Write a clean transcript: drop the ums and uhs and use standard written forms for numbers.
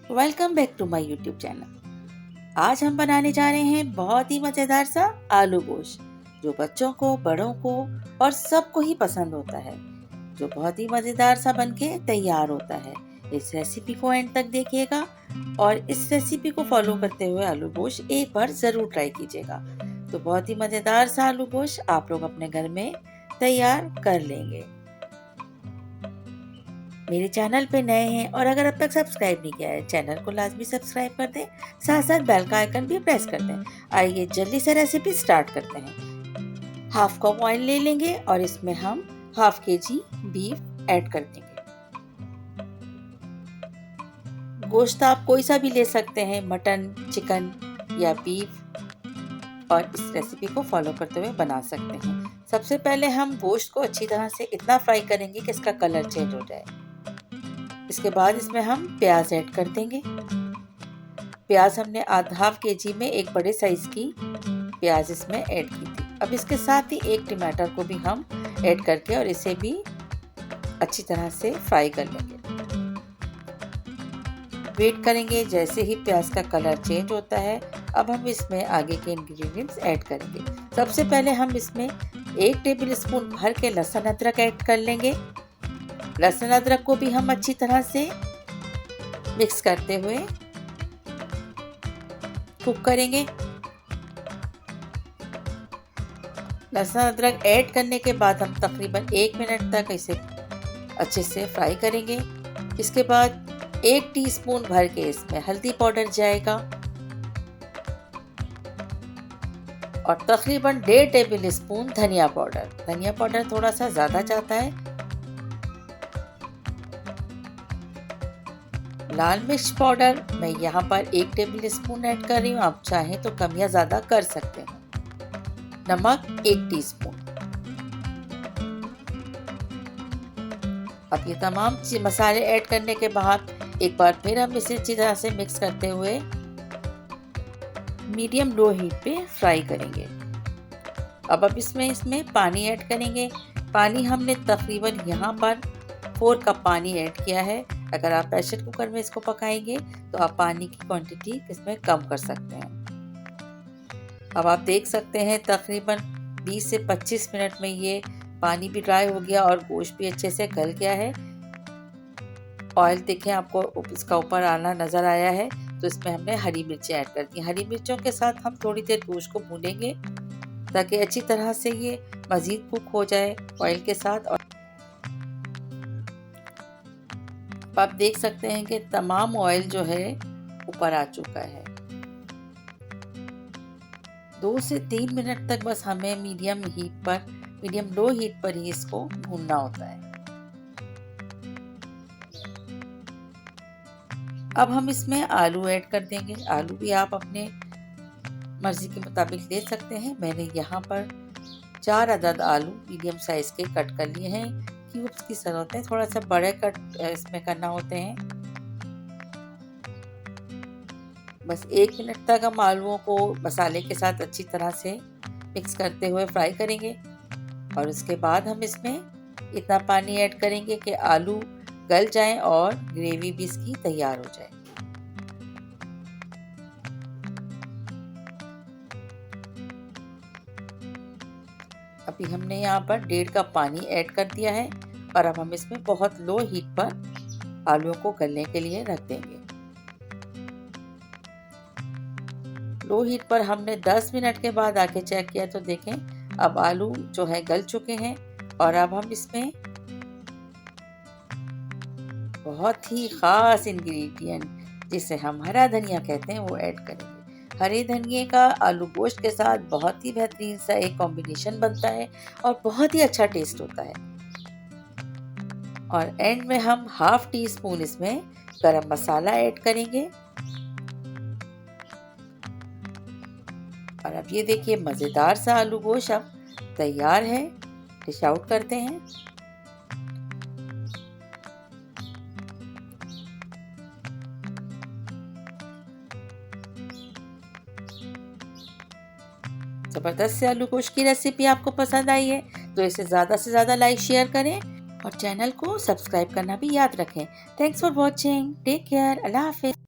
Welcome back to my YouTube channel. आज हम बनाने जा रहे हैं बहुत ही मज़ेदार सा आलू गोश्त, जो बच्चों को, बड़ों को और सबको ही पसंद होता है, जो बहुत ही मज़ेदार सा बनके तैयार होता है। इस रेसिपी को एंड तक देखिएगा और इस रेसिपी को फॉलो करते हुए आलू गोश्त एक बार ज़रूर ट्राई कीजिएगा। तो बहुत ही मज़ेदार सा आलू गोश्त आप लोग अपने घर में तैयार कर लेंगे। मेरे चैनल पे नए हैं और अगर अब तक सब्सक्राइब नहीं किया है, चैनल को लाजमी सब्सक्राइब कर दें, साथ साथ बेल का आइकन भी प्रेस कर दें। आइए जल्दी से रेसिपी स्टार्ट करते हैं। हाफ कप ऑयल ले लेंगे और इसमें हम हाफ केजी बीफ ऐड कर देंगे। गोश्त आप कोई सा भी ले सकते हैं, मटन, चिकन या बीफ, और इस रेसिपी को फॉलो करते हुए बना सकते हैं। सबसे पहले हम गोश्त को अच्छी तरह से इतना फ्राई करेंगे कि इसका कलर चेंज हो जाए। इसके बाद इसमें हम प्याज ऐड कर देंगे। प्याज हमने हाफ केजी में एक बड़े साइज की प्याज इसमें ऐड की थी। अब इसके साथ ही एक टमाटर को भी हम ऐड करके और इसे भी अच्छी तरह से फ्राई कर लेंगे। वेट करेंगे जैसे ही प्याज का कलर चेंज होता है। अब हम इसमें आगे के इंग्रेडिएंट्स ऐड करेंगे। सबसे पहले हम इसमें 1 टेबल स्पून भर के लहसुन अदरक ऐड कर लेंगे। लहसुन अदरक को भी हम अच्छी तरह से मिक्स करते हुए कुक करेंगे। लहसुन अदरक ऐड करने के बाद हम तकरीबन 1 मिनट तक इसे अच्छे से फ्राई करेंगे। इसके बाद 1 टीस्पून भर के इसमें हल्दी पाउडर जाएगा और तकरीबन 1.5 टेबल स्पून धनिया पाउडर। धनिया पाउडर थोड़ा सा ज़्यादा जाता है। लाल मिर्च पाउडर मैं यहाँ पर 1 टेबल स्पून ऐड कर रही हूँ, आप चाहें तो कम या ज़्यादा कर सकते हैं। नमक 1 टीस्पून। अब ये तमाम मसाले ऐड करने के बाद एक बार फिर हम इसे अच्छी तरह से मिक्स करते हुए मीडियम लो हीट पे फ्राई करेंगे। अब इसमें पानी ऐड करेंगे। पानी हमने तकरीबन यहाँ पर 4 कप पानी ऐड किया है। अगर आप प्रेशर कुकर में इसको पकाएंगे तो आप पानी की क्वांटिटी इसमें कम कर सकते हैं। अब आप देख सकते हैं तकरीबन 20 से 25 मिनट में ये पानी भी ड्राई हो गया और गोश्त भी अच्छे से गल गया है। ऑयल देखें, आपको इसका ऊपर आना नज़र आया है। तो इसमें हमने हरी मिर्ची ऐड कर दी। हरी मिर्चों के साथ हम थोड़ी देर गोश्त को भूनेंगे ताकि अच्छी तरह से ये मज़ीद कुक हो जाए ऑयल के साथ। और आप देख सकते हैं कि तमाम ऑयल जो है ऊपर आ चुका है। 2 से 3 मिनट तक बस हमें मीडियम लो हीट पर ही इसको भूनना होता है। अब हम इसमें आलू ऐड कर देंगे। आलू भी आप अपने मर्जी के मुताबिक ले सकते हैं। मैंने यहाँ पर 4 अदद आलू मीडियम साइज के कट कर लिए हैं। क्यूब्स की जरूरत है, थोड़ा सा बड़े कट इसमें करना होते हैं। बस 1 मिनट तक हम आलूओं को मसाले के साथ अच्छी तरह से मिक्स करते हुए फ्राई करेंगे और उसके बाद हम इसमें इतना पानी ऐड करेंगे कि आलू गल जाएं और ग्रेवी भी इसकी तैयार हो जाए। अभी हमने यहाँ पर 1.5 कप पानी ऐड कर दिया है और अब हम इसमें बहुत लो हीट पर आलूओं को गलने के लिए रख देंगे। लो हीट पर हमने 10 मिनट के बाद आके चेक किया तो देखें अब आलू जो है गल चुके हैं। और अब हम इसमें बहुत ही ख़ास इंग्रेडिएंट जिसे हम हरा धनिया कहते हैं वो ऐड करेंगे। हरे धनिए का आलू गोश्त के साथ बहुत ही बेहतरीन सा एक कॉम्बिनेशन बनता है और बहुत ही अच्छा टेस्ट होता है। और एंड में हम हाफ टी स्पून इसमें गरम मसाला ऐड करेंगे। और अब ये देखिए मज़ेदार सा आलू गोश्त अब तैयार है। डिश आउट करते हैं। ज़बरदस्त से आलू गोश्त की रेसिपी आपको पसंद आई है तो इसे ज़्यादा से ज़्यादा लाइक शेयर करें और चैनल को सब्सक्राइब करना भी याद रखें। Thanks for watching. Take care. अल्लाह हाफिज़।